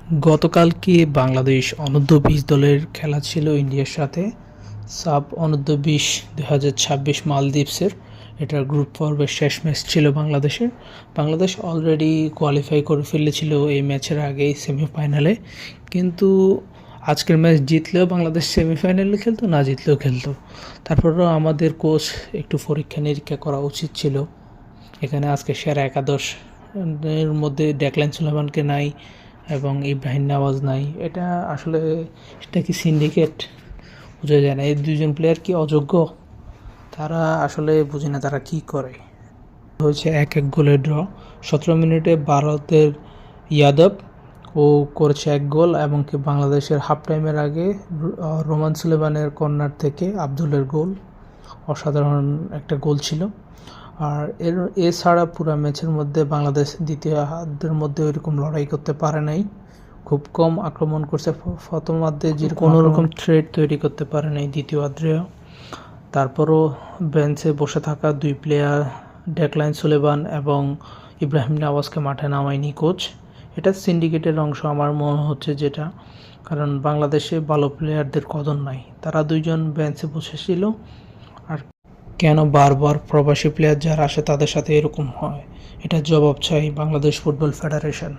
গতকালকে বাংলাদেশ অনূর্ধ্ব-20 দলের খেলা ছিল ইন্ডিয়ার সাথে। সাব অনূর্ধ্ব-20 2026 মালদ্বীপসের এটার গ্রুপ পর্বের শেষ ম্যাচ ছিল বাংলাদেশের। বাংলাদেশ অলরেডি কোয়ালিফাই করে ফেলেছিল এই ম্যাচের আগেই সেমিফাইনালে, কিন্তু আজকের ম্যাচ জিতলেও বাংলাদেশ সেমিফাইনালে খেলতো, না জিতলেও খেলতো। তারপরেও আমাদের কোচ একটু পরীক্ষা নিরীক্ষা করা উচিত ছিল। এখানে আজকে সেরা একাদশ এর মধ্যে ডেকলান সুলেমানকে নাই এবং ইব্রাহিম নওয়াজ নাই। এটা আসলে এটা কি সিন্ডিকেট? বোঝা যায় না। এই দুজন প্লেয়ার কি অযোগ্য? তারা আসলে বুঝি না তারা কি করে। হয়েছে 1-1 গোলের ড্র। 17 মিনিটে ভারতের ইয়াদব ও করেছে 1 গোল, এবং কি বাংলাদেশের হাফ টাইমের আগে রোমান সুলেমানের কর্নার থেকে আব্দুলের গোল। অসাধারণ একটা গোল ছিল। আর এছাড়া পুরো ম্যাচের মধ্যে বাংলাদেশ দ্বিতীয়ার্ধের মধ্যে ওইরকম লড়াই করতে পারে নাই। খুব কম আক্রমণ করছে প্রথমার্ধে, যে কোনো রকম থ্রেট তৈরি করতে পারে নাই দ্বিতীয়ার্ধেও। তারপরও বেঞ্চে বসে থাকা 2 প্লেয়ার ডেকলান সুলেমান এবং ইব্রাহিম নওয়াজকে মাঠে নামায়নি কোচ। এটা সিন্ডিকেটের অংশ আমার মনে হচ্ছে, যেটা কারণ বাংলাদেশে ভালো প্লেয়ারদের কদর নাই। তারা 2 জন বেঞ্চে বসেছিল। আর কেন বারবার প্রবাসী প্লেয়ার যারা আসে তাদের সাথে এরকম হয়, এটা জবাব চাই বাংলাদেশ ফুটবল ফেডারেশন।